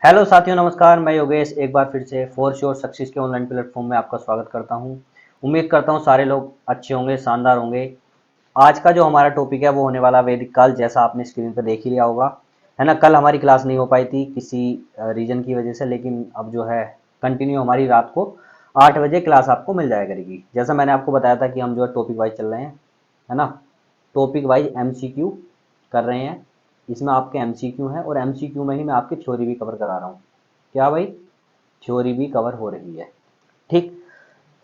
Hello साथियों, नमस्कार। मैं योगेश एक बार फिर से फोर श्योर सक्सेस के ऑनलाइन प्लेटफॉर्म में आपका स्वागत करता हूं। उम्मीद करता हूं सारे लोग अच्छे होंगे, शानदार होंगे। आज का जो हमारा टॉपिक है वो होने वाला वैदिक काल, जैसा आपने स्क्रीन पर देख ही लिया होगा, है ना। कल हमारी क्लास नहीं हो पाई थी किसी रीजन की वजह से, लेकिन अब जो है कंटिन्यू हमारी रात को 8 बजे क्लास आपको मिल जाया करेगी। जैसा मैंने आपको बताया था कि हम जो है टॉपिक वाइज चल रहे हैं, है ना। टॉपिक वाइज एमसीक्यू कर रहे हैं। इसमें आपके एमसीक्यू हैं और एमसीक्यू में ही मैं आपकी थ्योरी भी कवर करा रहा हूँ। क्या भाई, थ्योरी भी कवर हो रही है। ठीक,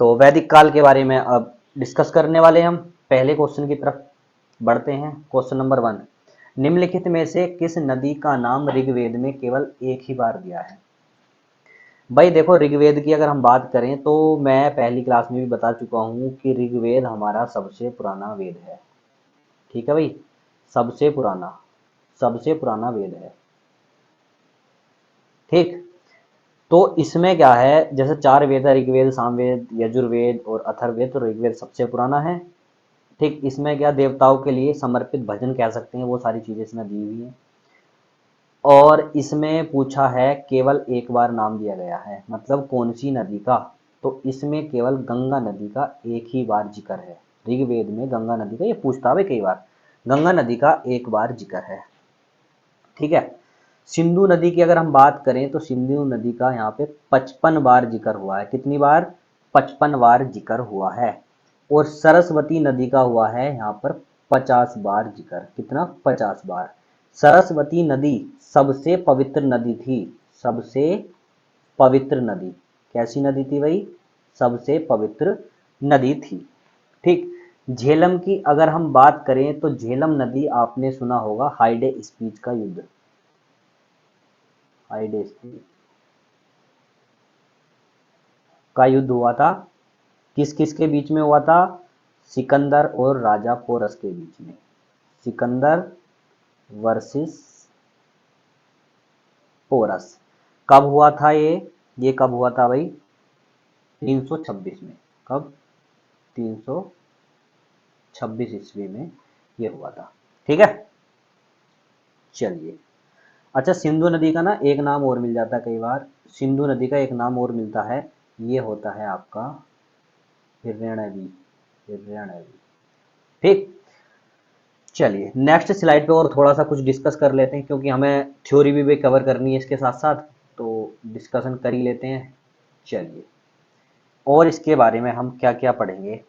तो वैदिक काल के बारे में अब डिस्कस करने वाले हैं हम। पहले क्वेश्चन की तरफ बढ़ते हैं। क्वेश्चन नंबर 1, निम्नलिखित में से किस नदी का नाम ऋग्वेद में केवल एक ही बार दिया है। भाई देखो, ऋग्वेद की अगर हम बात करें तो मैं पहली क्लास में भी बता चुका हूँ कि ऋग्वेद हमारा सबसे पुराना वेद है। ठीक है भाई, सबसे पुराना वेद है। ठीक, तो इसमें क्या है, जैसे 4 वेद है, ऋग्वेद, सामवेद, यजुर्वेद और अथर्ववेद। तो ऋग्वेद सबसे पुराना है। ठीक, इसमें क्या देवताओं के लिए समर्पित भजन कह सकते हैं, वो सारी चीज़ें इसमें दी हुई हैं। और इसमें पूछा है केवल एक बार नाम दिया गया है, मतलब कौन सी नदी का। तो इसमें केवल गंगा नदी का एक ही बार जिक्र है। ऋग्वेद में गंगा नदी का, ये पूछता है कई बार, गंगा नदी का एक बार जिक्र है। ठीक है। सिंधु नदी की अगर हम बात करें तो सिंधु नदी का यहाँ पे 55 बार जिक्र हुआ है। कितनी बार? 55 बार जिक्र हुआ है। और सरस्वती नदी का हुआ है यहाँ पर 50 बार जिक्र। कितना? 50 बार। सरस्वती नदी सबसे पवित्र नदी थी। सबसे पवित्र नदी। कैसी नदी थी भाई? सबसे पवित्र नदी थी। ठीक। झेलम की अगर हम बात करें तो झेलम नदी आपने सुना होगा, हाइडे स्पीच का युद्ध। हाइडेस का युद्ध हुआ था। किस किस के बीच में हुआ था? सिकंदर और राजा पोरस के बीच में। सिकंदर वर्सेस पोरस। कब हुआ था ये कब हुआ था भाई? 326 में। कब? 326 ईस्वी में ये हुआ था। ठीक है, चलिए। अच्छा, सिंधु नदी का ना एक नाम और मिल जाता है कई बार। सिंधु नदी का एक नाम और मिलता है, ये होता है आपका हिरण्यवी। हिरण्यवी। ठीक, चलिए नेक्स्ट स्लाइड पे और थोड़ा सा कुछ डिस्कस कर लेते हैं, क्योंकि हमें थ्योरी भी कवर करनी है इसके साथ साथ, तो डिस्कशन कर ही लेते हैं। चलिए, और इसके बारे में हम क्या क्या पढ़ेंगे।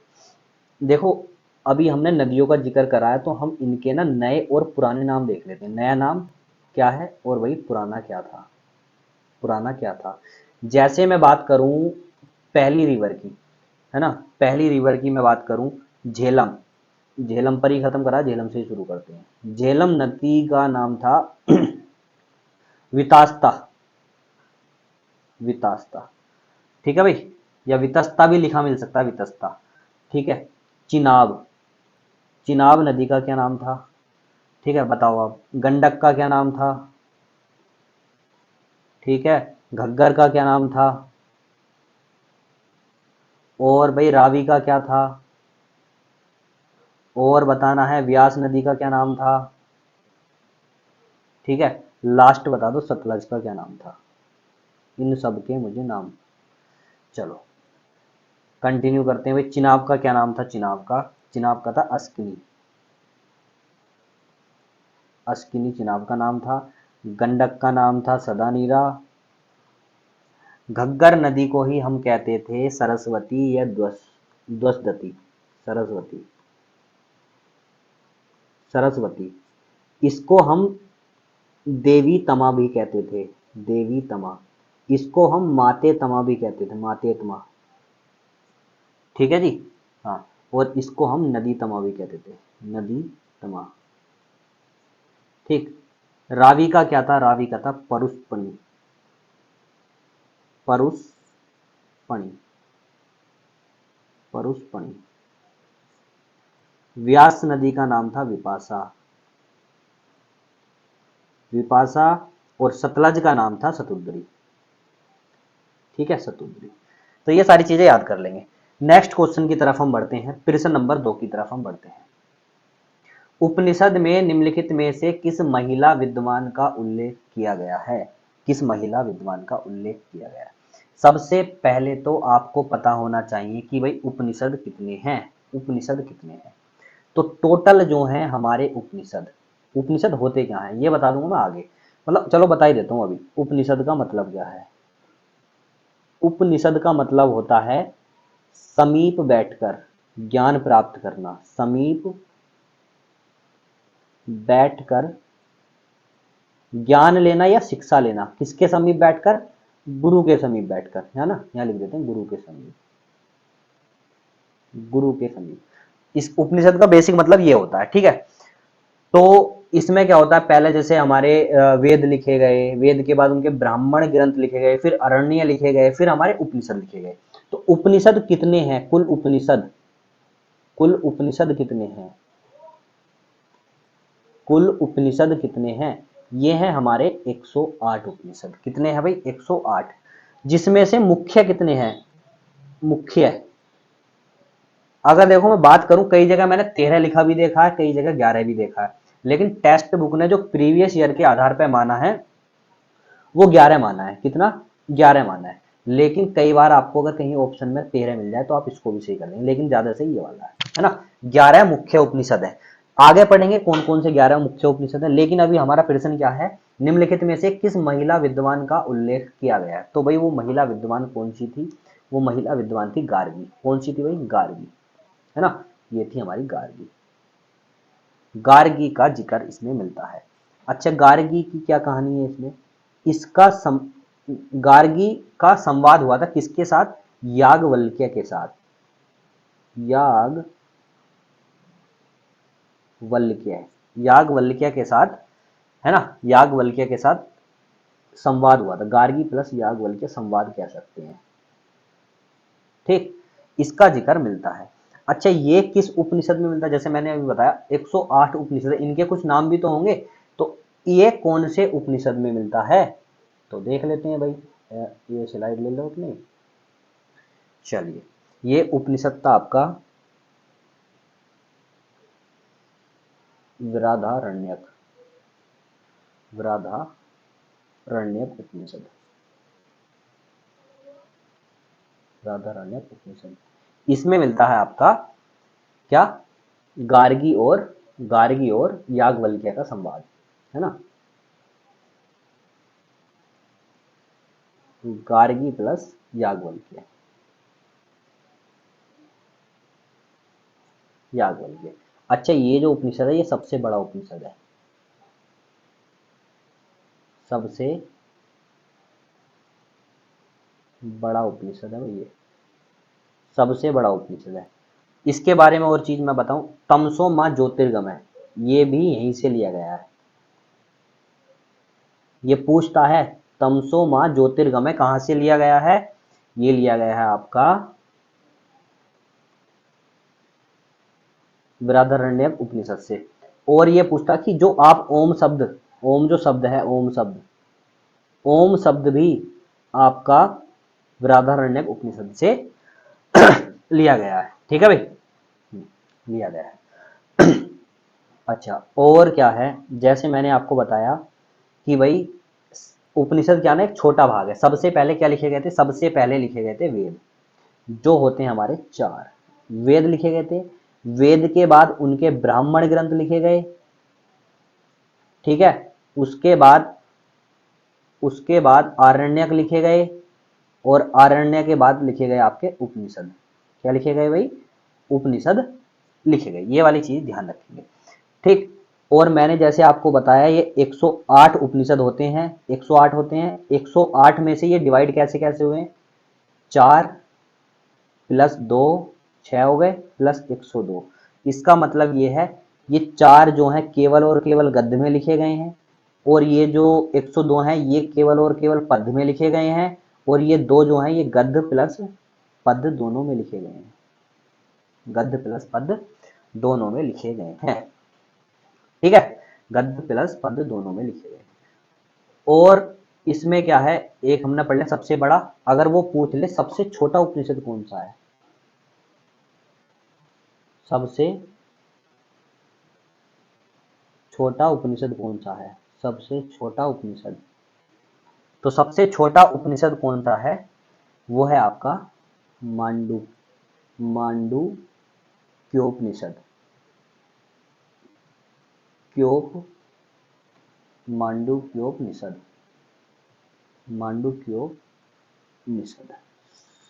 देखो, अभी हमने नदियों का जिक्र करा है, तो हम इनके ना नए और पुराने नाम देख लेते हैं। नया नाम क्या है और वही पुराना क्या था। पुराना क्या था, जैसे मैं बात करूं पहली रिवर की, है ना। पहली रिवर की मैं बात करूं, झेलम। झेलम पर ही खत्म करा, झेलम से ही शुरू करते हैं। झेलम नदी का नाम था वितास्ता। वितास्ता। ठीक है भाई, या वितस्ता भी लिखा मिल सकता है, वितस्ता। ठीक है। चिनाब। चिनाब नदी का क्या नाम था? ठीक है, बताओ आप। गंडक का क्या नाम था? ठीक है। घग्गर का क्या नाम था? और भाई रावी का क्या था? और बताना है, व्यास नदी का क्या नाम था? ठीक है। लास्ट बता दो, सतलज का क्या नाम था? इन सब के मुझे नाम। चलो कंटिन्यू करते हैं भाई। चिनाब का क्या नाम था? चिनाब का था अस्किनी। अस्किनी चिनाब का नाम था। गंडक का नाम था सदानीरा। घग्गर नदी को ही हम कहते थे सरस्वती या द्वसदती। सरस्वती। सरस्वती। इसको हम देवी तमा भी कहते थे। देवी तमा। इसको हम माते तमा भी कहते थे, माते तमा। ठीक है जी। हाँ, और इसको हम नदी तमा भी कहते थे, नदी तमा। ठीक। रावी का क्या था? रावी का था परुष्पणी। परुष्पणी। परुष्पणी। व्यास नदी का नाम था विपाशा। विपाशा। और सतलज का नाम था सतुद्री। ठीक है, सतुद्री। तो ये सारी चीजें याद कर लेंगे। नेक्स्ट क्वेश्चन की तरफ हम बढ़ते हैं, प्रश्न नंबर 2 की तरफ हम बढ़ते हैं। उपनिषद में निम्नलिखित में से किस महिला विद्वान का उल्लेख किया गया है? किस महिला विद्वान का उल्लेख किया गया है। सबसे पहले तो आपको पता होना चाहिए कि भाई उपनिषद कितने हैं। उपनिषद कितने हैं, तो टोटल जो है हमारे उपनिषद, उपनिषद होते क्या हैं ये बता दूंगा मैं आगे, मतलब चलो बता ही देता हूँ अभी। उपनिषद का मतलब क्या है? उपनिषद का मतलब होता है समीप बैठकर ज्ञान प्राप्त करना। समीप बैठकर ज्ञान लेना या शिक्षा लेना। किसके समीप बैठकर? गुरु के समीप बैठकर, है ना, यहाँ लिख देते हैं गुरु के समीप। गुरु के समीप इस उपनिषद का बेसिक मतलब ये होता है, ठीक है। तो इसमें क्या होता है, पहले जैसे हमारे वेद लिखे गए, वेद के बाद उनके ब्राह्मण ग्रंथ लिखे गए, फिर अरण्य लिखे गए, फिर हमारे उपनिषद लिखे गए। तो उपनिषद कितने हैं? कुल उपनिषद, कुल उपनिषद कितने हैं? कुल उपनिषद कितने हैं? ये हैं हमारे 108 उपनिषद। कितने हैं भाई? 108। जिसमें से मुख्य कितने हैं? मुख्य अगर देखो मैं बात करूं, कई जगह मैंने 13 लिखा भी देखा है, कई जगह 11 भी देखा है, लेकिन टेक्स्ट बुक ने जो प्रीवियस ईयर के आधार पर माना है वो 11 माना है। कितना? 11 माना है। लेकिन कई बार आपको अगर कहीं ऑप्शन में 13 मिल जाए तो आप इसको भी सही कर लेंगे, लेकिन ज्यादा सही ये वाला है ना। 11 मुख्य उपनिषद है। आगे पढ़ेंगे कौन कौन से 11 मुख्य उपनिषद है, लेकिन अभी हमारा प्रश्न क्या है, निम्नलिखित में से किस महिला विद्वान का उल्लेख किया गया है। तो भाई वो महिला विद्वान कौन सी थी? वो महिला विद्वान थी गार्गी। कौन सी थी भाई? गार्गी, है ना, ये थी हमारी गार्गी। गार्गी का जिक्र इसमें मिलता है। अच्छा, गार्गी की क्या कहानी है इसमें? इसका गार्गी का संवाद हुआ था किसके साथ? याज्ञवल्क्य के साथ। याज्ञवल्क्य, याज्ञवल्क्य के साथ, है ना, याज्ञवल्क्य के साथ संवाद हुआ था। गार्गी प्लस याज्ञवल्क्य संवाद कह सकते हैं, ठीक। इसका जिक्र मिलता है। अच्छा, ये किस उपनिषद में मिलता है? जैसे मैंने अभी बताया 108 उपनिषद, इनके कुछ नाम भी तो होंगे, तो ये कौन से उपनिषद में मिलता है? तो देख लेते हैं भाई, ये स्लाइड ले लो अपनी। चलिए, ये उपनिषद था आपका वृहदारण्यक, वृहदारण्यक उपनिषद, वृहदारण्यक उपनिषद। इसमें मिलता है आपका क्या? गार्गी और याज्ञवल्क्य का संवाद, है ना। गार्गी प्लस याज्ञवल्क्य, याज्ञवल्क्य। अच्छा, ये जो उपनिषद है ये सबसे बड़ा उपनिषद है, सबसे बड़ा उपनिषद है ये, सबसे बड़ा उपनिषद है। इसके बारे में और चीज मैं बताऊं, तमसो मां ज्योतिर्गम है, ये भी यहीं से लिया गया है। ये पूछता है तमसो मां ज्योतिर्गमय कहां से लिया गया है? ये लिया गया है आपका बृहदारण्यक उपनिषद से। और ये पूछता कि जो आप ओम शब्द, ओम जो शब्द है, ओम शब्द, ओम शब्द भी आपका बृहदारण्यक उपनिषद से लिया गया है, ठीक है भाई, लिया गया है। अच्छा, और क्या है, जैसे मैंने आपको बताया कि भाई उपनिषद क्या ना एक छोटा भाग है। सबसे पहले क्या लिखे गए थे? सबसे पहले लिखे गए थे वेद, जो होते हैं हमारे 4 वेद लिखे गए थे। वेद के बाद उनके ब्राह्मण ग्रंथ लिखे गए, ठीक है। उसके बाद उसके बाद आरण्यक लिखे गए, और आरण्य के बाद लिखे गए आपके उपनिषद। क्या लिखे गए भाई? उपनिषद लिखे गए। ये वाली चीज ध्यान रखेंगे, ठीक। और मैंने जैसे आपको बताया ये 108 उपनिषद होते हैं, 108 होते हैं। 108 में से ये डिवाइड कैसे कैसे हुए? 4 प्लस 2 6 हो गए, प्लस 102। इसका मतलब ये है, ये 4 जो हैं केवल और केवल गद्य में लिखे गए हैं, और ये जो 102 हैं ये केवल और केवल पद्य में लिखे गए हैं, और ये 2 जो हैं ये गद्य प्लस पद्य दोनों में लिखे गए हैं। गद्य प्लस पद्य दोनों में लिखे गए हैं, ठीक है। गद्य प्लस पद्य दोनों में लिखे गए। और इसमें क्या है, एक हमने पढ़ लिया सबसे बड़ा। अगर वो पूछ ले सबसे छोटा उपनिषद कौन सा है, सबसे छोटा उपनिषद कौन सा है, सबसे छोटा उपनिषद, तो सबसे छोटा उपनिषद कौन सा है? वो है आपका मांडू मांडू क्योपनिषद। क्योप मांडूक्योपनिषद मांडूक्योपनिषद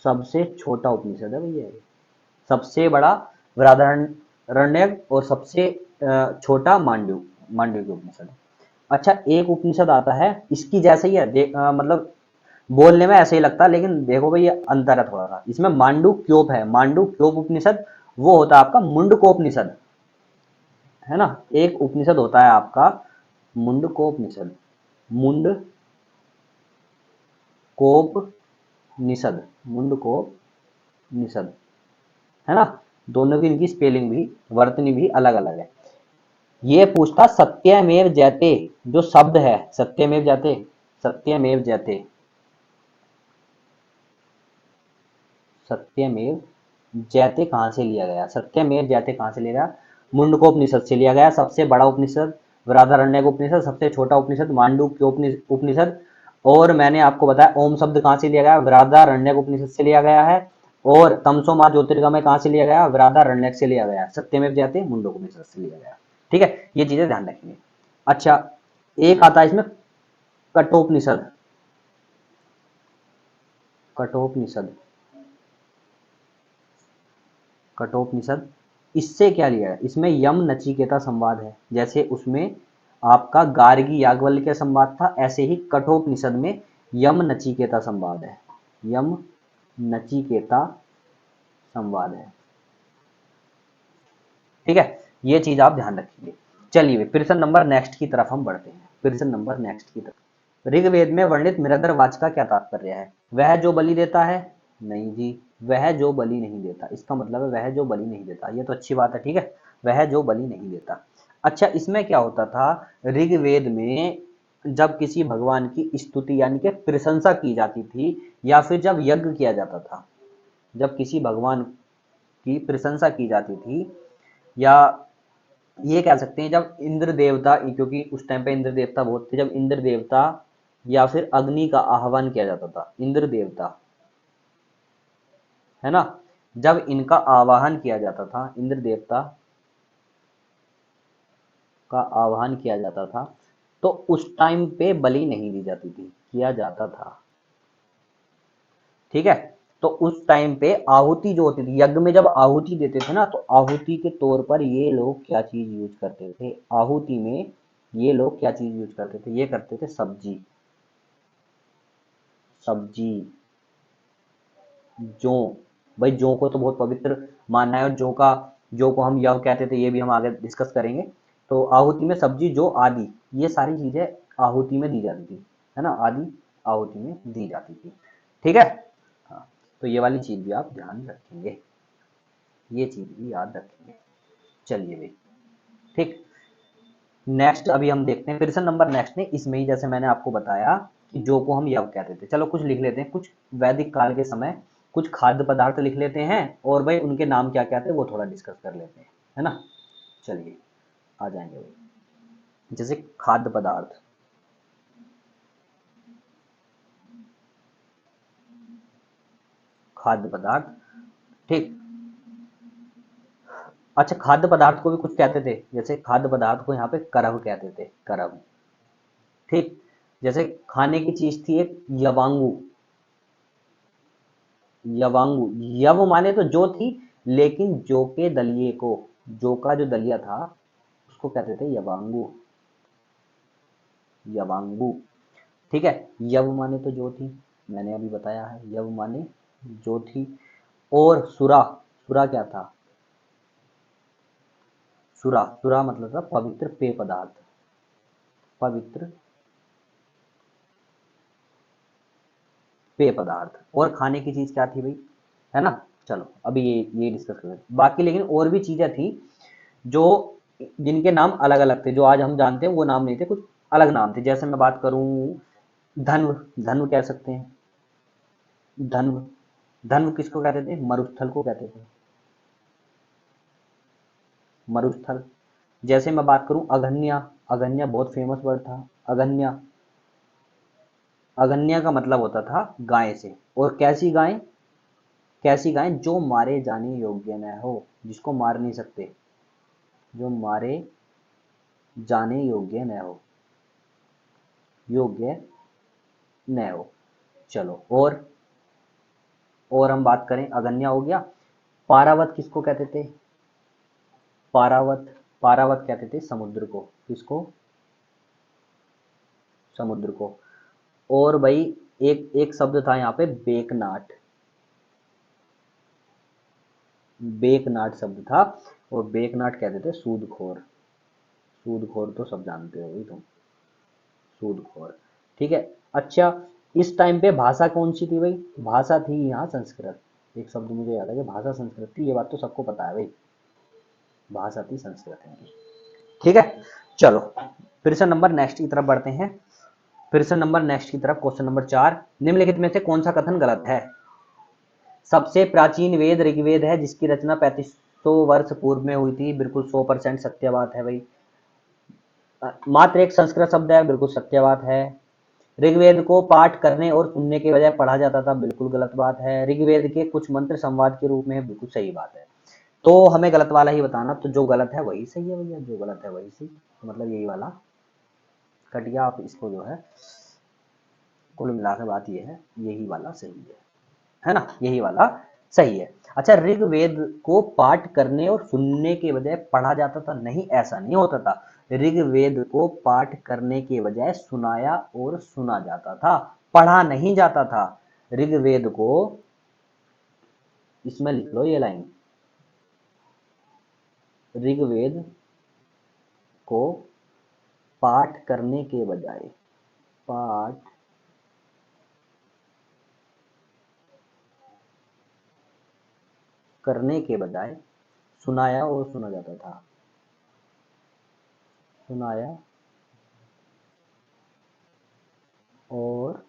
सबसे छोटा उपनिषद है भैया ये। सबसे बड़ा बृहदारण्यक और सबसे छोटा मांडूक्य उपनिषद। अच्छा, एक उपनिषद आता है इसकी जैसे ही है, मतलब बोलने में ऐसे ही लगता है, लेकिन देखो भाई ये अंतर है थोड़ा सा। इसमें मांडूक्योप है, मांडूक्योप उपनिषद वो होता है आपका मुंडकोपनिषद, है ना। एक उपनिषद होता है आपका मुंडकोपनिषद, मुंडकोपनिषद, मुंडकोपनिषद, है ना। दोनों की इनकी स्पेलिंग भी, वर्तनी भी अलग अलग है। ये पूछता सत्यमेव जयते, जो शब्द है सत्यमेव जयते, सत्यमेव जयते, सत्यमेव जयते कहाँ से लिया गया? सत्यमेव जयते कहाँ से लिया गया? मुंडकोपनिषद से लिया गया। सबसे बड़ा उपनिषद बृहदारण्यक उपनिषद, सबसे छोटा उपनिषद मांडूक्य उपनिषद। और मैंने आपको बताया ओम शब्द कहाँ से लिया गया? बृहदारण्यक उपनिषद से लिया गया है। और तमसो माह ज्योतिर्गमय कहाँ से लिया गया? बृहदारण्यक से लिया गया। सत्यमेव जयते मुंडकोपनिषद से लिया गया। ठीक है, ये चीजें ध्यान रखेंगे। अच्छा, एक आता है इसमें कठोपनिषद, कठोपनिषद, कठोपनिषद। इससे क्या लिया है? इसमें यम नचिकेता संवाद है। जैसे उसमें आपका गार्गी याज्ञवल्क्य संवाद था, ऐसे ही कठोपनिषद में यम नचिकेता संवाद है, यम नचिकेता संवाद है। ठीक है, ये चीज आप ध्यान रखिए। चलिए प्रश्न नंबर नेक्स्ट की तरफ हम बढ़ते हैं, प्रश्न नंबर नेक्स्ट की तरफ। ऋग्वेद में वर्णित मृदरवाच का क्या तात्पर्य है? वह जो बलि देता है? नहीं जी, वह जो बलि नहीं देता, इसका मतलब है वह जो बलि नहीं देता। ये तो अच्छी बात है, ठीक है, वह जो बलि नहीं देता। अच्छा, इसमें क्या होता था ऋग्वेद में? जब किसी भगवान की स्तुति यानी कि प्रशंसा की जाती थी, या फिर जब यज्ञ किया जाता था, जब किसी भगवान की प्रशंसा की जाती थी, या ये कह सकते हैं जब इंद्र देवता, क्योंकि उस टाइम पे इंद्र देवता बहुत थे, जब इंद्र देवता या फिर अग्नि का आह्वान किया जाता था, इंद्र देवता, है ना, जब इनका आवाहन किया जाता था, इंद्र देवता का आह्वान किया जाता था, तो उस टाइम पे बलि नहीं दी जाती थी, किया जाता था। ठीक है, तो उस टाइम पे आहुति जो होती थी, यज्ञ में जब आहुति देते थे ना, तो आहुति के तौर पर ये लोग क्या चीज यूज करते थे? आहुति में ये लोग क्या चीज यूज करते थे? ये करते थे सब्जी, सब्जी, जौ। भाई जौ को तो बहुत पवित्र मानना है, और जौ को हम यव कहते थे, ये भी हम आगे डिस्कस करेंगे। तो आहुति में सब्जी, जौ आदि, ये सारी चीजें आहुति में दी जाती थी, है ना, आदि आहुति में दी जाती थी। ठीक है, हाँ, तो ये वाली चीज भी आप ध्यान रखेंगे, ये चीज भी याद रखेंगे। चलिए भाई, ठीक। नेक्स्ट अभी हम देखते हैं प्रश्न नंबर नेक्स्ट में, इसमें ही जैसे मैंने आपको बताया कि जो को हम यव कहते थे। चलो कुछ लिख लेते हैं, कुछ वैदिक काल के समय कुछ खाद्य पदार्थ लिख लेते हैं, और भाई उनके नाम क्या क्या थे वो थोड़ा डिस्कस कर लेते हैं, है ना। चलिए आ जाएंगे भाई। जैसे खाद्य पदार्थ, खाद्य पदार्थ, ठीक। अच्छा, खाद्य पदार्थ को भी कुछ कहते थे, जैसे खाद्य पदार्थ को यहाँ पे करव कहते थे, करव। ठीक, जैसे खाने की चीज थी एक यवांगू, यवांगू, यव माने तो जो थी, लेकिन जो के दलिये को, जो का जो दलिया था उसको कहते थे यवांगू, यवांगू। ठीक है, यव माने तो जो थी, मैंने अभी बताया है, यव माने जो थी। और सुरा, सुरा क्या था? सुरा, सुरा मतलब था पवित्र पेय पदार्थ, पवित्र पेय पदार्थ। और खाने की चीज क्या थी भाई, है ना। चलो अभी ये डिस्कस करते हैं बाकी, लेकिन और भी चीजें थी जो, जिनके नाम अलग अलग थे, जो आज हम जानते हैं वो नाम नहीं थे, कुछ अलग नाम थे। जैसे मैं बात करूं, धन्व, धन्व कह सकते हैं, धन्व, धन्व किसको कहते थे? मरुस्थल को कहते थे, मरुस्थल। जैसे मैं बात करूं अगन्या, अगन्या बहुत फेमस वर्ड था, अगन्या, अगन्या का मतलब होता था गाय से। और कैसी गाय? कैसी गाय? जो मारे जाने योग्य न हो, जिसको मार नहीं सकते, जो मारे जाने योग्य न हो, योग्य न हो। चलो, और हम बात करें, अगन्या हो गया। पारावत किसको कहते थे? पारावत, पारावत कहते थे समुद्र को। किसको? समुद्र को। और भाई एक एक शब्द था यहाँ पे, बेकनाट। बेकनाट शब्द था, और बेकनाट कहते थे सूदखोर। सूदखोर तो सब जानते हो भाई तुम, सूदखोर। ठीक है। अच्छा, इस टाइम पे भाषा कौन सी थी भाई? भाषा थी यहाँ संस्कृत। एक शब्द मुझे याद है कि भाषा संस्कृत थी, ये बात तो सबको पता है भाई, भाषा थी संस्कृत इनकी। ठीक है। चलो, फिर से नंबर नेक्स्ट की तरफ बढ़ते हैं। फिर से नंबर नेक्स्ट की तरफ, क्वेश्चन नंबर 4, निम्नलिखित में से कौन सा कथन गलत है? सबसे प्राचीन वेद ऋग्वेद है, जिसकी रचना 3500 वर्ष पूर्व में हुई थी। बिल्कुल 100% सत्य बात है भाई। मात्र एक संस्कृत शब्द है, बिल्कुल सत्य बात है। ऋग्वेद को पाठ करने और सुनने के बजाय पढ़ा जाता था, बिल्कुल गलत बात है। ऋग्वेद के कुछ मंत्र संवाद के रूप में है, बिल्कुल सही बात है। तो हमें गलत वाला ही बताना, तो जो गलत है वही सही है भैया, जो गलत है वही सही, मतलब यही वाला कटिया। आप इसको जो है, कुल मिलाकर बात ये है, यही वाला सही है ना, यही वाला सही है। अच्छा, ऋग्वेद को पाठ करने और सुनने के बजाय पढ़ा जाता था? नहीं, ऐसा नहीं होता था। ऋग्वेद को पाठ करने के बजाय सुनाया और सुना जाता था, पढ़ा नहीं जाता था। ऋग्वेद को, इसमें लिख लो ये लाइन, ऋग्वेद को पाठ करने के बजाय, पाठ करने के बजाय सुनाया और सुना जाता था, सुनाया और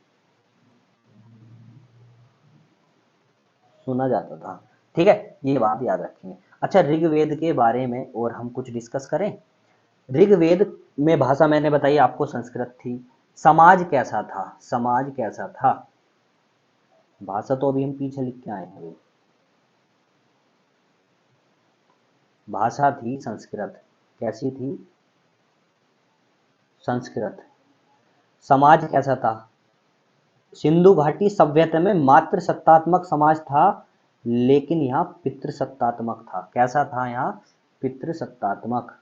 सुना जाता था। ठीक है, ये बात याद रखेंगे। अच्छा, ऋग्वेद के बारे में और हम कुछ डिस्कस करें। ऋग्वेद में भाषा मैंने बताई आपको संस्कृत थी। समाज कैसा था? समाज कैसा था? भाषा तो अभी हम पीछे लिख के आए हैं। भाषा थी संस्कृत। कैसी थी? संस्कृत। समाज कैसा था? सिंधु घाटी सभ्यता में मात्र सत्तात्मक समाज था, लेकिन यहाँ पितृसत्तात्मक था। कैसा था यहाँ? पितृसत्तात्मक,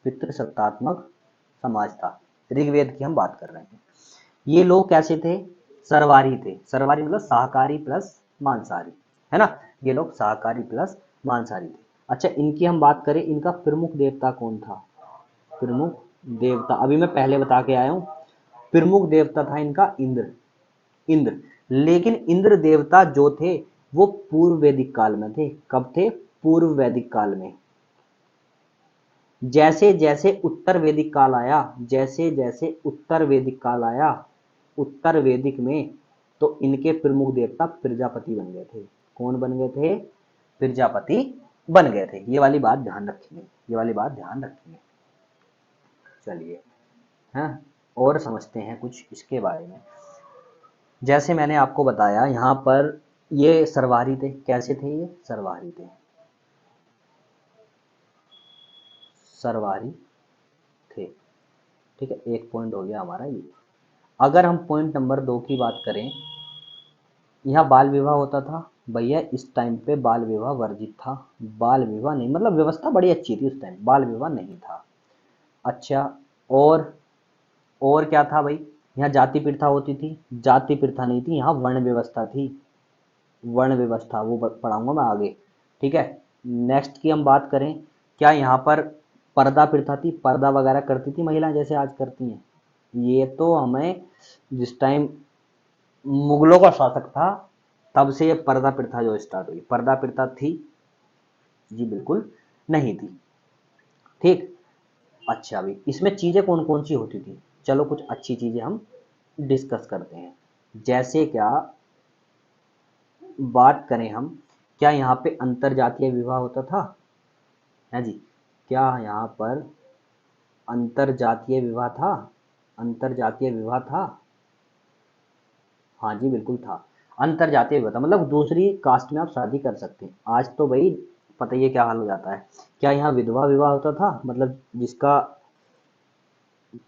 पितृसत्तात्मक समाज था। ऋग्वेद की हम बात कर रहे हैं। ये लोग कैसे थे? सर्वारी थे। सर्वारी मतलब शाकाहारी प्लस मांसाहारी, है ना। ये लोग शाकाहारी प्लस मांसाहारी थे। अच्छा, इनकी हम बात करें, इनका प्रमुख देवता कौन था? प्रमुख देवता अभी मैं पहले बता के आया हूं। प्रमुख देवता था इनका इंद्र। इंद्र। लेकिन इंद्र देवता जो थे वो पूर्व वैदिक काल में थे। कब थे? पूर्व वैदिक काल में। जैसे जैसे उत्तर वैदिक काल आया, जैसे जैसे उत्तर वैदिक काल आया, उत्तर वैदिक में, तो इनके प्रमुख देवता प्रजापति बन गए थे। कौन बन गए थे? प्रजापति बन गए थे। ये वाली बात ध्यान रखेंगे, ये वाली बात ध्यान रखेंगे। चलिए, हैं, और समझते हैं कुछ इसके बारे में। जैसे मैंने आपको बताया यहाँ पर, ये सर्वारी थे। कैसे थे ये? सर्वारी थे। सर्वारी थे। ठीक है, एक पॉइंट हो गया हमारा ये। अगर हम पॉइंट नंबर 2 की बात करें, यहाँ बाल विवाह होता था भैया। इस टाइम पे बाल विवाह वर्जित था। बाल विवाह नहीं, मतलब व्यवस्था बड़ी अच्छी थी उस टाइम, बाल विवाह नहीं था। अच्छा, और क्या था भाई? यहाँ जाति प्रथा होती थी? जाति प्रथा नहीं थी, यहाँ वर्ण व्यवस्था थी। वर्ण व्यवस्था वो पढ़ाऊंगा मैं आगे। ठीक है। नेक्स्ट की हम बात करें, क्या यहाँ पर पर्दा प्रथा थी? पर्दा वगैरह करती थी महिलाएं जैसे आज करती हैं? ये तो हमें, जिस टाइम मुगलों का शासक था तब से ये पर्दा प्रथा जो स्टार्ट हुई, पर्दा प्रथा थी? जी बिल्कुल नहीं थी। ठीक। अच्छा, अभी इसमें चीजें कौन कौन सी होती थी? चलो कुछ अच्छी चीजें हम डिस्कस करते हैं। जैसे क्या बात करें हम, क्या यहाँ पे अंतर जातीय विवाह होता था? है जी। क्या यहाँ पर अंतर जातीय विवाह था? अंतर जातीय विवाह था? हाँ जी बिल्कुल था। अंतर जातीय विवाह था, मतलब दूसरी कास्ट में आप शादी कर सकते हैं। आज तो भाई पता ही है क्या हाल हो जाता है। क्या यहाँ विधवा विवाह होता था, मतलब जिसका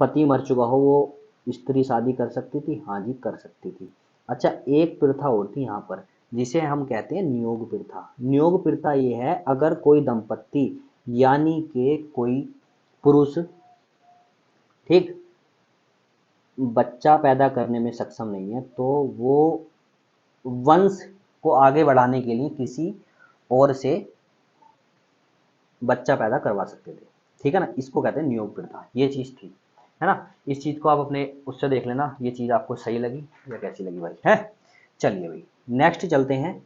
पति मर चुका हो वो स्त्री शादी कर सकती थी? हाँ जी कर सकती थी। अच्छा, एक प्रथा और थी यहाँ पर जिसे हम कहते हैं नियोग प्रथा। नियोग प्रथा ये है, अगर कोई दंपत्ति यानी कि कोई पुरुष, ठीक, बच्चा पैदा करने में सक्षम नहीं है तो वो वंश को आगे बढ़ाने के लिए किसी और से बच्चा पैदा करवा सकते थे। ठीक है ना, इसको कहते हैं नियोग प्रथा। ये चीज़ थी, है ना। इस चीज़ को आप अपने उससे देख लेना, ये चीज़ आपको सही लगी या कैसी लगी भाई, है। चलिए भाई नेक्स्ट चलते हैं।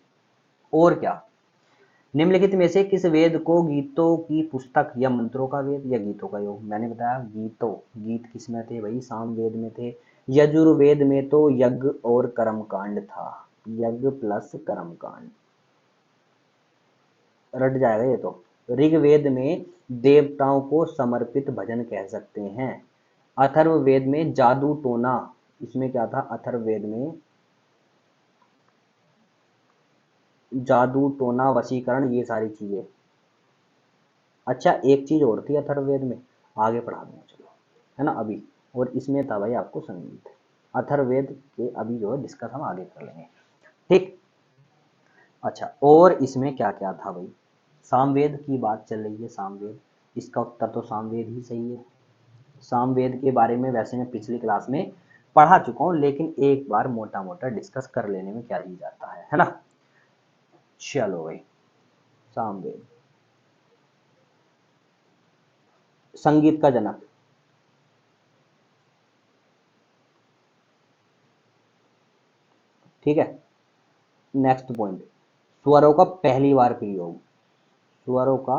और क्या, निम्नलिखित में से किस वेद को गीतों की पुस्तक या मंत्रों का वेद या गीतों का योग? मैंने बताया गीतों, गीत किस में थे भाई? सामवेद में थे। यजुर्वेद में तो यज्ञ और कर्मकांड था, यज्ञ प्लस कर्मकांड, रट जाएगा ये तो। ऋग्वेद में देवताओं को समर्पित भजन कह सकते हैं। अथर्ववेद में जादू टोना, इसमें क्या था अथर्ववेद में? जादू टोना वशीकरण, ये सारी चीजें। अच्छा एक चीज और थी अथर्ववेद में, आगे पढ़ा दूंगा चलो, है ना अभी। और इसमें था भाई आपको संगीत। अथर्ववेद के अभी जो है डिस्कस हम आगे कर लेंगे, ठीक। अच्छा और इसमें क्या क्या था भाई? सामवेद की बात चल रही है, सामवेद, इसका उत्तर तो सामवेद ही सही है। सामवेद के बारे में वैसे मैं पिछली क्लास में पढ़ा चुका हूं, लेकिन एक बार मोटा मोटा डिस्कस कर लेने में क्या ही जाता है ना। चलो भाई, सामवेद संगीत का जनक, ठीक है। नेक्स्ट पॉइंट, स्वरों का पहली बार प्रयोग, स्वरों का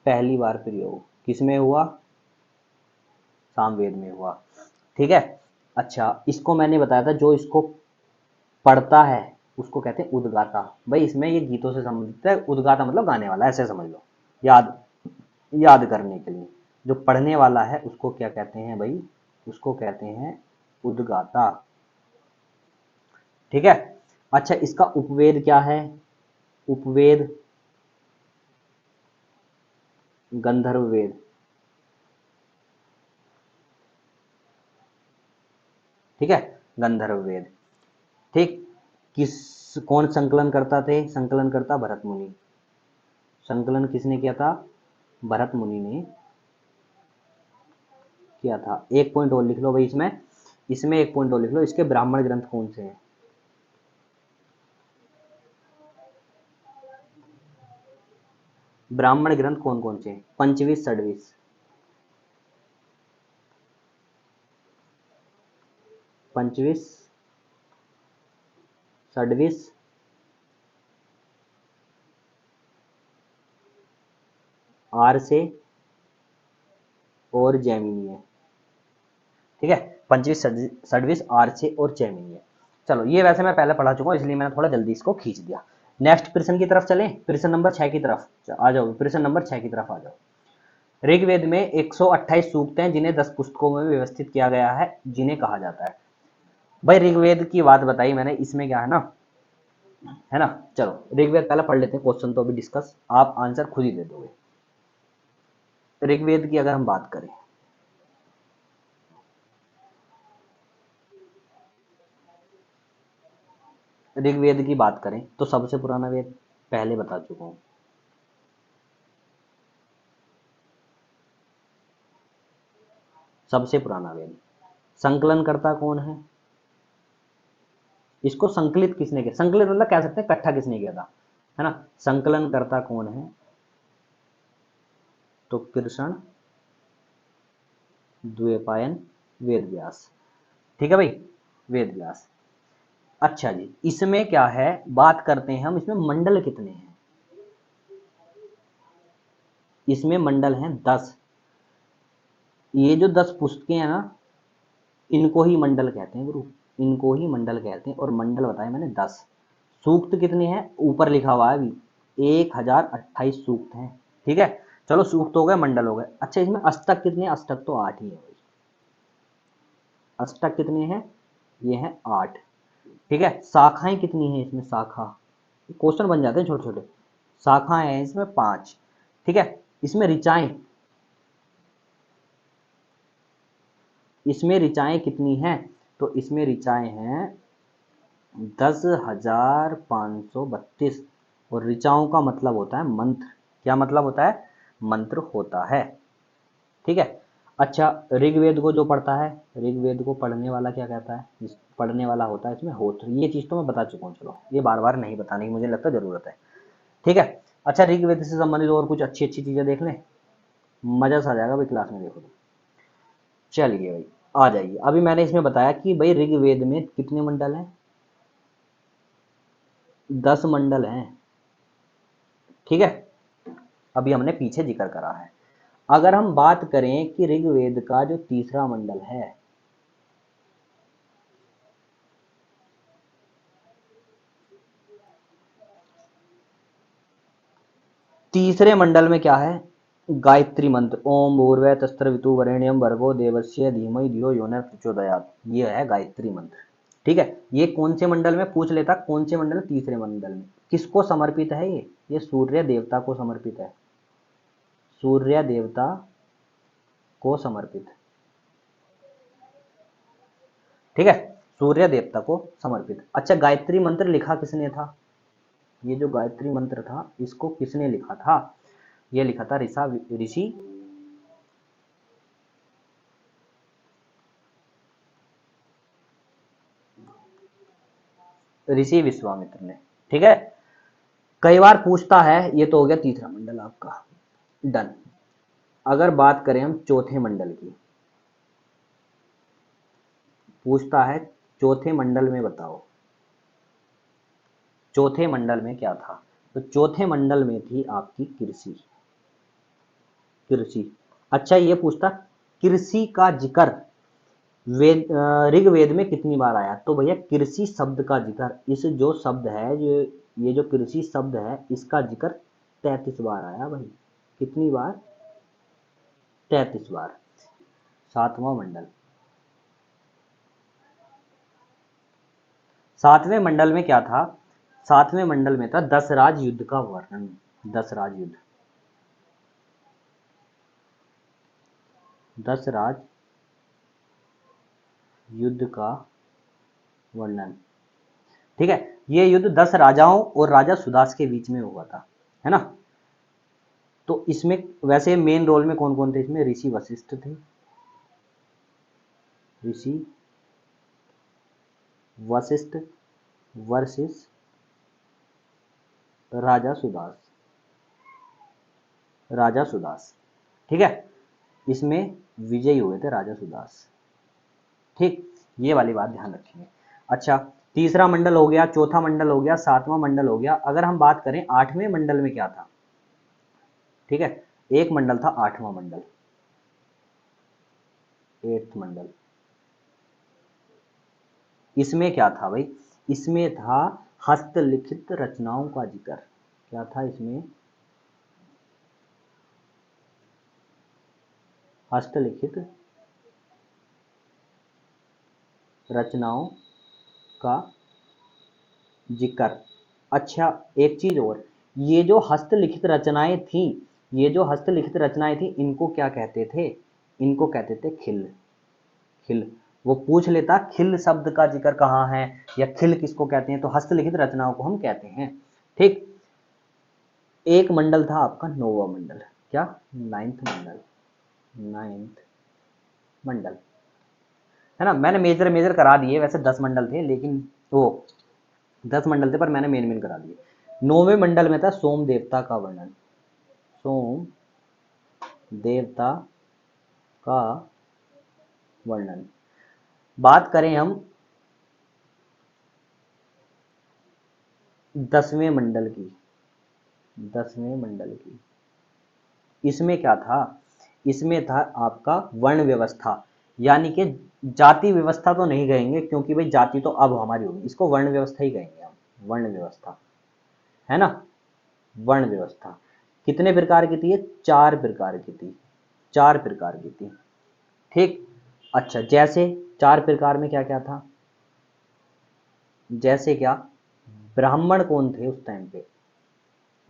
पहली बार प्रयोग किसमें हुआ? सामवेद में हुआ, ठीक है। अच्छा इसको मैंने बताया था, जो इसको पढ़ता है उसको कहते हैं उद्गाता। भाई इसमें ये गीतों से संबंधित है, उद्गाता मतलब गाने वाला, ऐसे समझ लो, याद याद करने के लिए। जो पढ़ने वाला है उसको क्या कहते हैं भाई? उसको कहते हैं उद्गाता, ठीक है। अच्छा इसका उपवेद क्या है? उपवेद गंधर्व वेद, ठीक है, गंधर्व वेद, ठीक। किस, कौन संकलन करता थे? संकलन करता भरत मुनि। संकलन किसने किया था? भरत मुनि ने किया था। एक पॉइंट और लिख लो भाई इसमें, इसमें एक पॉइंट और लिख लो, इसके ब्राह्मण ग्रंथ कौन से हैं? ब्राह्मण ग्रंथ कौन कौन से हैं? पंचवीस षड्वीस, पंचवीस षड्वीस आर से और जैमिनी है, ठीक है। पंचवीस षड्वीस आर से और जैमिनी है। चलो ये वैसे मैं पहले पढ़ा चुका हूँ, इसलिए मैंने थोड़ा जल्दी इसको खींच दिया। नेक्स्ट प्रश्न की तरफ चलें, प्रश्न नंबर 6 की तरफ आ जाओ, प्रश्न नंबर 6 की तरफ आ जाओ। ऋग्वेद में 128 सूक्त हैं जिन्हें 10 पुस्तकों में व्यवस्थित किया गया है, जिन्हें कहा जाता है? भाई ऋग्वेद की बात बताई मैंने, इसमें क्या है ना, है ना। चलो ऋग्वेद पहले पढ़ लेते हैं, क्वेश्चन तो अभी डिस्कस, आप आंसर खुद ही दे दोगे। ऋग्वेद की अगर हम बात करें, ऋग्वेद की बात करें तो सबसे पुराना वेद पहले बता चुका हूं, सबसे पुराना वेद। संकलन करता कौन है? इसको संकलित किसने किया? संकलित मतलब कह सकते हैं इकट्ठा किसने किया था, है ना। संकलन करता कौन है? तो कृष्ण द्वैपायन वेद व्यास, ठीक है भाई, वेद व्यास। अच्छा जी इसमें क्या है, बात करते हैं हम, इसमें मंडल कितने हैं? इसमें मंडल हैं 10। ये जो 10 पुस्तकें हैं ना, इनको ही मंडल कहते हैं गुरु, इनको ही मंडल कहते हैं। और मंडल बताए मैंने 10। सूक्त कितने हैं? ऊपर लिखा हुआ है अभी, 1028 सूक्त हैं, ठीक है। चलो सूक्त हो गए, मंडल हो गए। अच्छा इसमें अष्टक कितने, अष्टक तो 8 ही है भाई। अष्टक कितने हैं, ये हैं 8। ठीक है, शाखाएं कितनी है इसमें, शाखा क्वेश्चन बन जाते हैं छोटे छोटे। शाखाएं हैं इसमें 5। ठीक है, इसमें ऋचाएं, इसमें ऋचाएं कितनी हैं, तो इसमें ऋचाएं हैं 10,532। और ऋचाओं का मतलब होता है मंत्र। क्या मतलब होता है, मंत्र होता है। ठीक है। अच्छा ऋग्वेद को जो पढ़ता है, ऋग्वेद को पढ़ने वाला क्या कहता है, पढ़ने वाला होता है इसमें होत्र। ये चीज तो मैं बता चुका हूँ, चलो ये बार बार नहीं बताने की मुझे लगता है जरूरत है। ठीक है। अच्छा ऋग्वेद से संबंधित और कुछ अच्छी अच्छी चीजें देख लें, मजा सा आ जाएगा भाई क्लास में, देखो तो। चलिए भाई आ जाइए, अभी मैंने इसमें बताया कि भाई ऋग्वेद में कितने मंडल हैं, 10 मंडल हैं। ठीक है, अभी हमने पीछे जिक्र करा है। अगर हम बात करें कि ऋग्वेद का जो तीसरा मंडल है, तीसरे मंडल में क्या है, गायत्री मंत्र, ओम भूर्भुवः तत्सवितुर्वरेण्यं वरेण्यम भर्गो देवस्य धीमहि धियो यो नः प्रचोदयात्, ये है गायत्री मंत्र। ठीक है, ये कौन से मंडल में पूछ लेता, कौन से मंडल, तीसरे मंडल में। किसको समर्पित है ये सूर्य देवता को समर्पित है, सूर्य देवता को समर्पित। ठीक है, सूर्य देवता को समर्पित। अच्छा गायत्री मंत्र लिखा किसने था, ये जो गायत्री मंत्र था इसको किसने लिखा था, ये लिखा था ऋषि विश्वामित्र ने। ठीक है, कई बार पूछता है, ये तो हो गया तीसरा मंडल आपका डन। अगर बात करें हम चौथे मंडल की, पूछता है चौथे मंडल में बताओ, चौथे मंडल में क्या था, तो चौथे मंडल में थी आपकी कृषि, कृषि। अच्छा ये पूछता कृषि का जिक्र वेद ऋग्वेद में कितनी बार आया, तो भैया कृषि शब्द का जिक्र, इस जो शब्द है जो, ये जो कृषि शब्द है इसका जिक्र 33 बार आया भाई। कितनी बार, 33 बार। सातवां मंडल, सातवें मंडल में क्या था, सातवें मंडल में था 10 राज युद्ध का वर्णन, 10 राज युद्ध, 10 राज युद्ध का वर्णन। ठीक है, ये युद्ध 10 राजाओं और राजा सुदास के बीच में हुआ था, है ना। तो इसमें वैसे मेन रोल में कौन कौन थे, इसमें ऋषि वशिष्ठ थे, ऋषि वशिष्ठ वर्सेस राजा सुदास, राजा सुदास। ठीक है, इसमें विजयी हुए थे राजा सुदास। ठीक, ये वाली बात ध्यान रखेंगे। अच्छा तीसरा मंडल हो गया, चौथा मंडल हो गया, सातवां मंडल हो गया। अगर हम बात करें आठवें मंडल में क्या था, ठीक है, एक मंडल था आठवां मंडल, 8th मंडल। इसमें क्या था भाई, इसमें था हस्तलिखित रचनाओं का जिक्र। क्या था इसमें, हस्तलिखित रचनाओं का जिक्र। अच्छा एक चीज और, ये जो हस्तलिखित रचनाएं थी, ये जो हस्तलिखित रचनाएं थी इनको क्या कहते थे, इनको कहते थे खिल, खिल। वो पूछ लेता खिल शब्द का जिक्र कहाँ है, या खिल किसको कहते हैं, तो हस्तलिखित रचनाओं को हम कहते हैं। ठीक, एक मंडल था आपका नौवां मंडल, क्या, 9th मंडल, 9th मंडल, है ना। मैंने मेजर मेजर करा दिए, वैसे 10 मंडल थे लेकिन वो 10 मंडल थे पर मैंने मेन मेन करा दिए। 9वें मंडल में था सोम देवता का वर्णन, सोम देवता का वर्णन। बात करें हम 10वें मंडल की, 10वें मंडल की, इसमें क्या था, इसमें था आपका वर्ण व्यवस्था, यानी कि जाति व्यवस्था तो नहीं कहेंगे क्योंकि भाई जाति तो अब हमारी होगी, इसको वर्ण व्यवस्था ही कहेंगे हम, वर्ण व्यवस्था, है ना, वर्ण व्यवस्था। कितने प्रकार की थी ये? 4 प्रकार की थी, 4 प्रकार की थी। ठीक। अच्छा, जैसे 4 प्रकार में क्या क्या था? जैसे क्या? ब्राह्मण कौन थे उस टाइम पे?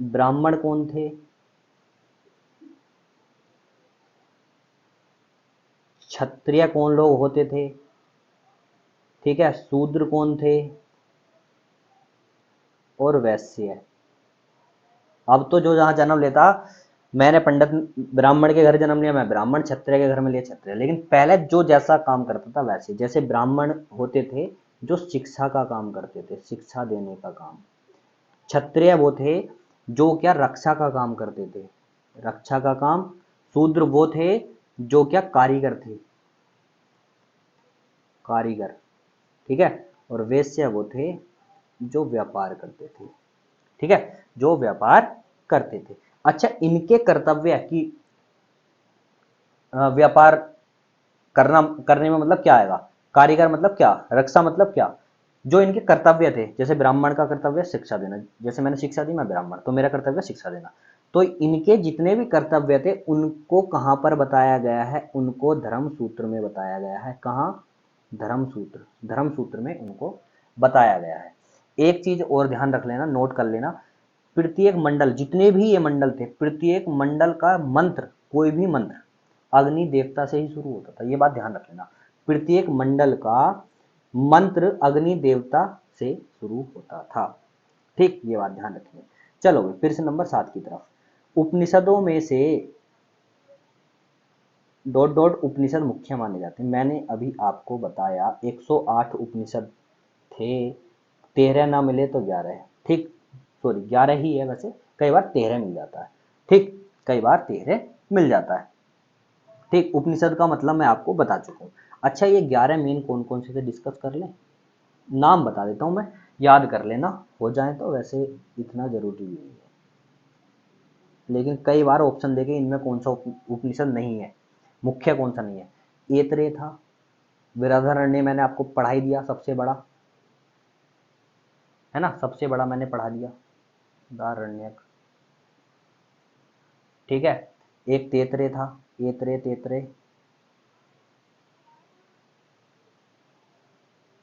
ब्राह्मण कौन थे? क्षत्रिय कौन लोग होते थे? ठीक है, शूद्र कौन थे? और वैश्य। अब तो जो जहां जन्म लेता, मैंने पंडित ब्राह्मण के घर जन्म लिया, मैं ब्राह्मण, क्षत्रिय के घर में लिया क्षत्रिय, लेकिन पहले जो जैसा काम करता था वैसे। जैसे ब्राह्मण होते थे जो शिक्षा का काम करते थे, शिक्षा देने का काम। क्षत्रिय वो थे जो क्या रक्षा का काम करते थे, रक्षा का काम। शूद्र वो थे जो क्या कारीगर थे, कारीगर। ठीक है। और वैश्य वो थे जो व्यापार करते थे। ठीक है, जो व्यापार करते थे। अच्छा, इनके कर्तव्य की व्यापार करना, करने में मतलब क्या आएगा? कारीगर मतलब क्या, रक्षा मतलब क्या? जो इनके कर्तव्य थे, जैसे ब्राह्मण का कर्तव्य शिक्षा देना, जैसे मैंने शिक्षा दी, मैं ब्राह्मण, तो मेरा कर्तव्य शिक्षा देना। तो इनके जितने भी कर्तव्य थे उनको कहां पर बताया गया है? उनको धर्म सूत्र में बताया गया है। कहां? धर्म सूत्र, धर्म सूत्र में उनको बताया गया है। एक चीज और ध्यान रख लेना, नोट कर लेना, प्रत्येक मंडल, जितने भी ये मंडल थे, प्रत्येक मंडल का मंत्र, कोई भी मंत्र अग्नि देवता से ही शुरू होता था। ये बात ध्यान रख लेना, प्रत्येक मंडल का मंत्र अग्नि देवता से शुरू होता था। ठीक, ये बात ध्यान रखिए। चलो फिर से नंबर 7 की तरफ। उपनिषदों में से डॉट डॉट उपनिषद मुख्य माने जाते हैं। मैंने अभी आपको बताया 108 उपनिषद थे, 13 ना मिले तो 11 है। ठीक, सॉरी 11 ही है वैसे, कई बार 13 मिल जाता है। ठीक, कई बार 13 मिल जाता है। ठीक, उपनिषद का मतलब मैं आपको बता चुका हूँ। अच्छा, ये 11 मेन कौन कौन से थे डिस्कस कर लें। नाम बता देता हूँ मैं, याद कर लेना, हो जाए तो, वैसे इतना जरूरी नहीं है, लेकिन कई बार ऑप्शन देके इनमें कौन सा उपनिषद नहीं है, मुख्य कौन सा नहीं है। ऐतरेय था, बृहदारण्य मैंने आपको पढ़ा ही दिया, सबसे बड़ा है ना, सबसे बड़ा मैंने पढ़ा दिया दारण्यक। ठीक है, एक तैतरेय था, ऐतरेय तैतरेय।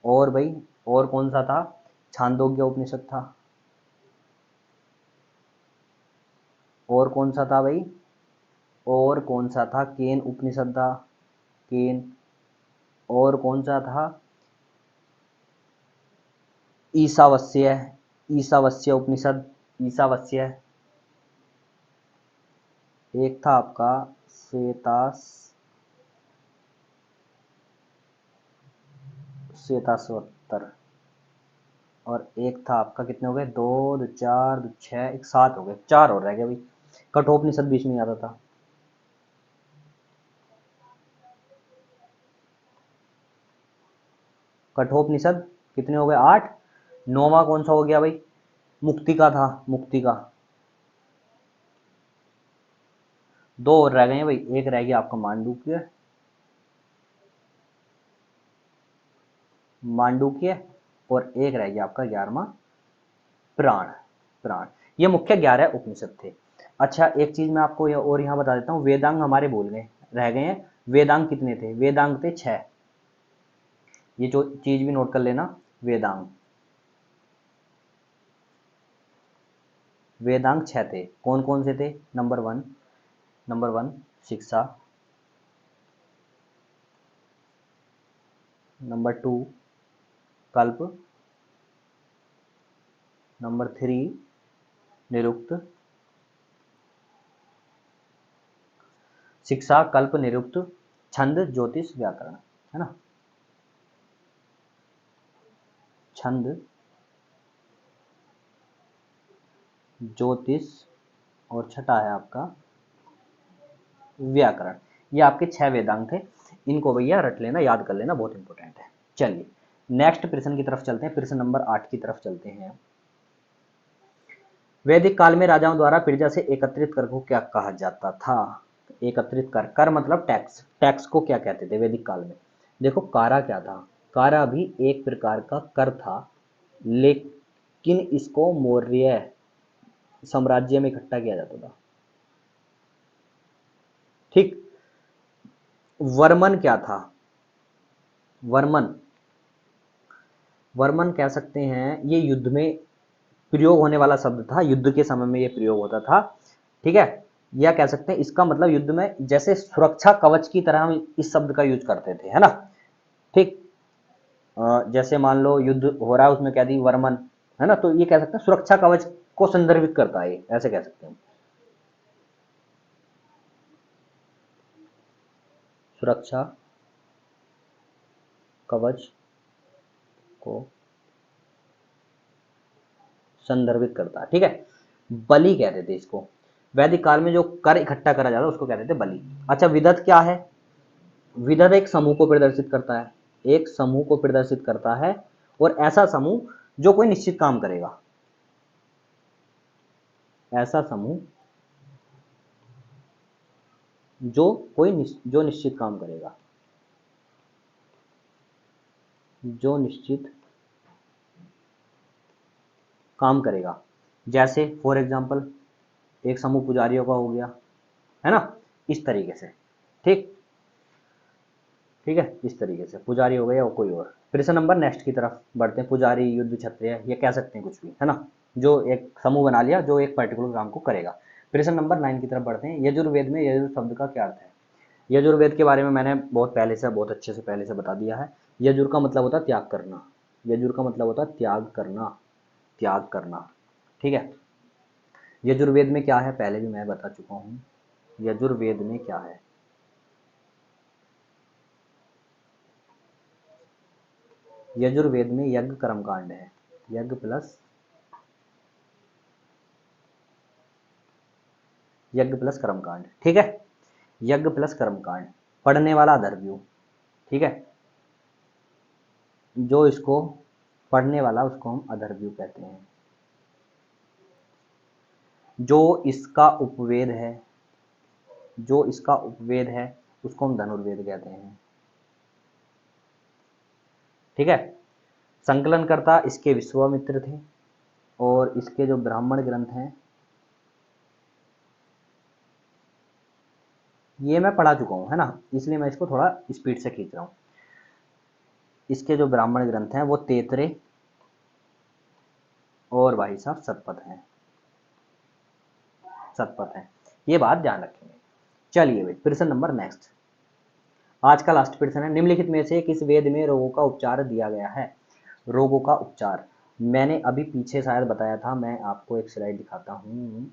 और भाई, और कौन सा था? छांदोग्य उपनिषद था। और कौन सा था भाई? और कौन सा था? केन उपनिषद था, केन। और कौन सा था? ईशावास्य, ईशावास्य उपनिषद, ईशावास्य। एक था आपका श्वेतास, श्वेताश्वतर। और एक था आपका, कितने हो गए? दो दो चार दो छः, एक 7 हो गए, 4 और रह गए भाई। कठोपनिषद बीच में आता था। कठोपनिषद कितने हो गए? 8। नौवां कौन सा हो गया भाई? मुक्ति का था, मुक्ति का। 2 और रह गए हैं भाई, एक रह गया आपका मांडुक्य, मांडुक्य। और एक रह गया आपका 11वां प्राण, प्राण। ये मुख्य 11 उपनिषद थे। अच्छा, एक चीज मैं आपको और यहाँ बता देता हूँ, वेदांग हमारे भूल गए, रह गए हैं। वेदांग कितने थे? वेदांग थे 6। ये जो चीज भी नोट कर लेना, वेदांग, वेदांग 6 थे। कौन कौन से थे? नंबर 1, नंबर 1 शिक्षा, नंबर 2 कल्प, नंबर 3 निरुक्त। शिक्षा, कल्प, निरुक्त, छंद, ज्योतिष, व्याकरण, है ना। छंद, ज्योतिष, और छठा है आपका व्याकरण। ये आपके 6 वेदांग थे। इनको भैया रट लेना, याद कर लेना, बहुत इंपॉर्टेंट है। चलिए नेक्स्ट प्रश्न की तरफ चलते हैं, प्रश्न नंबर 8 की तरफ चलते हैं। वैदिक काल में राजाओं द्वारा प्रजा से एकत्रित कर को क्या कहा जाता था? एकत्रित कर, कर मतलब टैक्स, टैक्स को क्या कहते थे वैदिक काल में? देखो, कारा क्या था? कारा भी एक प्रकार का कर था, लेकिन इसको मौर्य साम्राज्य में इकट्ठा किया जाता था। ठीक। वर्मन क्या था? वर्मन, वर्मन कह सकते हैं ये युद्ध में प्रयोग होने वाला शब्द था, युद्ध के समय में ये प्रयोग होता था। ठीक है, या कह सकते हैं इसका मतलब युद्ध में जैसे सुरक्षा कवच की तरह हम इस शब्द का यूज करते थे, है ना। ठीक, जैसे मान लो युद्ध हो रहा है, उसमें कह दी वर्मन, है ना, तो ये कह सकते हैं सुरक्षा कवच को संदर्भित करता है, ऐसे कह सकते हैं। सुरक्षा कवच को संदर्भित करता है। ठीक है, बलि कहते थे इसको। वैदिक काल में जो कर इकट्ठा करा जाता उसको कहते थे बलि। अच्छा, विदत क्या है? विदत एक समूह को प्रदर्शित करता है, एक समूह को प्रदर्शित करता है, और ऐसा समूह जो कोई निश्चित काम करेगा, ऐसा समूह जो जो निश्चित काम करेगा, जो निश्चित काम करेगा। जैसे फॉर एग्जाम्पल एक समूह पुजारियों का हो गया, है ना, इस तरीके से। ठीक, ठीक है, इस तरीके से पुजारी हो गया या कोई और। प्रश्न नंबर नेक्स्ट की तरफ बढ़ते हैं। पुजारी, युद्ध, क्षत्रिय, ये कह सकते हैं कुछ भी, है ना, जो एक समूह बना लिया जो एक पर्टिकुलर काम को करेगा। प्रश्न नंबर 9 की तरफ बढ़ते हैं। यजुर्वेद में यजुर शब्द का क्या अर्थ है? यजुर्वेद के बारे में मैंने बहुत पहले से, बहुत अच्छे से पहले से बता दिया है। यजुर का मतलब होता है त्याग करना, यजुर का मतलब होता है त्याग करना, त्याग करना। ठीक है, यजुर्वेद में क्या है पहले भी मैं बता चुका हूँ। यजुर्वेद में क्या है? यजुर्वेद में यज्ञ कर्मकांड है, यज्ञ प्लस, यज्ञ प्लस कर्मकांड। ठीक है, यज्ञ प्लस कर्मकांड। पढ़ने वाला अधर्व्यू। ठीक है, जो इसको पढ़ने वाला उसको हम अधर्व्यू कहते हैं। जो इसका उपवेद है, जो इसका उपवेद है उसको हम धनुर्वेद कहते हैं। ठीक है, संकलनकर्ता इसके विश्वामित्र थे, और इसके जो ब्राह्मण ग्रंथ हैं ये मैं पढ़ा चुका हूँ, है ना, इसलिए मैं इसको थोड़ा स्पीड से खींच रहा हूँ। इसके जो ब्राह्मण ग्रंथ हैं वो तेतरे और भाई साहब सतपथ हैं, सतपथ हैं, ये बात ध्यान रखेंगे। चलिए भाई, प्रश्न नंबर नेक्स्ट, आज का लास्ट प्रश्न है। निम्नलिखित में से किस वेद में रोगों का उपचार दिया गया है? रोगों का उपचार मैंने अभी पीछे शायद बताया था, मैं आपको एक स्लाइड दिखाता हूँ।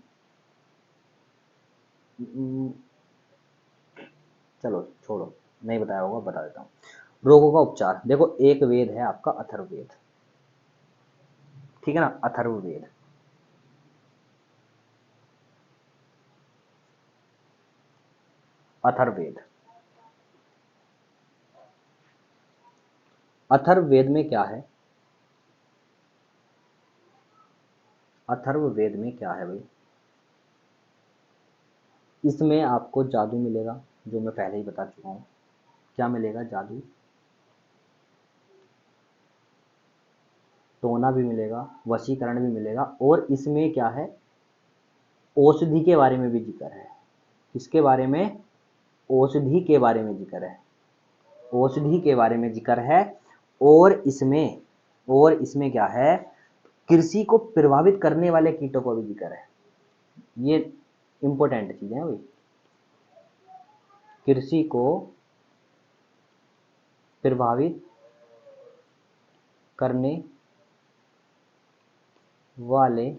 चलो छोड़ो, नहीं बताया होगा, बता देता हूँ। रोगों का उपचार देखो, एक वेद है आपका अथर्ववेद, ठीक है ना, अथर्ववेद। अथर्ववेद, अथर्ववेद में क्या है? अथर्ववेद में क्या है भाई? इसमें आपको जादू मिलेगा, जो मैं पहले ही बता चुका हूँ। क्या मिलेगा? जादू, टोना भी मिलेगा, वशीकरण भी मिलेगा, और इसमें क्या है, औषधि के बारे में भी जिक्र है। किसके बारे में? औषधि के बारे में जिक्र है, औषधि के बारे में जिक्र है। और इसमें, और इसमें क्या है, कृषि को प्रभावित करने वाले कीटों को भी जिक्र है। ये इंपॉर्टेंट चीजें हैं भाई, कृषि को प्रभावित करने वाले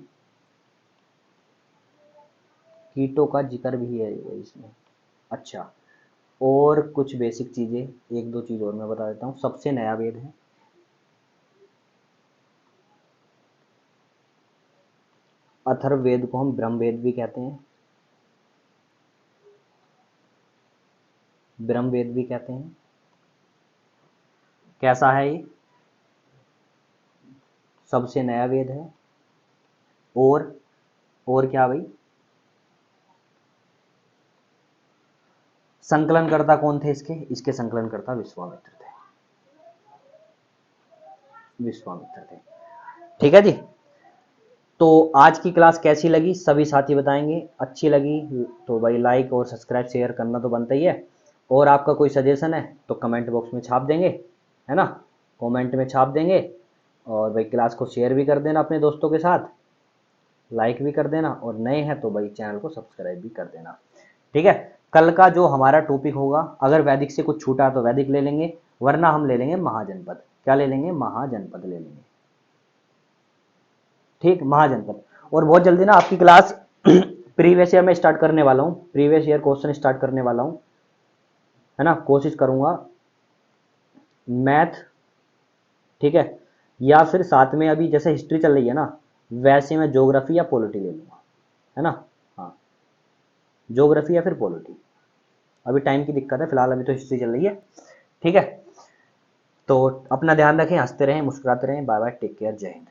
कीटों का जिक्र भी है इसमें। अच्छा, और कुछ बेसिक चीजें, एक दो चीज और मैं बता देता हूँ। सबसे नया वेद है अथर्ववेद, को हम ब्रह्मवेद भी कहते हैं, ब्रह्मवेद भी कहते हैं। कैसा है ये? सबसे नया वेद है, और क्या भाई, संकलनकर्ता कौन थे इसके? इसके संकलनकर्ता विश्वामित्र थे, विश्वामित्र थे। ठीक है जी, तो आज की क्लास कैसी लगी सभी साथी बताएंगे। अच्छी लगी तो भाई लाइक और सब्सक्राइब शेयर करना तो बनता ही है। और आपका कोई सजेशन है तो कमेंट बॉक्स में छाप देंगे, है ना, कमेंट में छाप देंगे। और भाई क्लास को शेयर भी कर देना अपने दोस्तों के साथ, लाइक भी कर देना, और नए हैं तो भाई चैनल को सब्सक्राइब भी कर देना। ठीक है। कल का जो हमारा टॉपिक होगा, अगर वैदिक से कुछ छूटा तो वैदिक ले लेंगे, वरना हम ले लेंगे महाजनपद। क्या ले लेंगे? महाजनपद ले लेंगे। ठीक, महाजनपद। और बहुत जल्दी ना आपकी क्लास प्रीवियस ईयर में स्टार्ट करने वाला हूँ, प्रीवियस ईयर क्वेश्चन स्टार्ट करने वाला हूँ, है ना। कोशिश करूंगा मैथ, ठीक है, या फिर साथ में अभी जैसे हिस्ट्री चल रही है ना, वैसे मैं ज्योग्राफी या पॉलिटी ले लूंगा, है ना। हाँ, ज्योग्राफी या फिर पॉलिटी। अभी टाइम की दिक्कत है फिलहाल, अभी तो हिस्ट्री चल रही है। ठीक है। तो अपना ध्यान रखें, हंसते रहें, मुस्कुराते रहें। बाय बाय, टेक केयर, जय हिंद।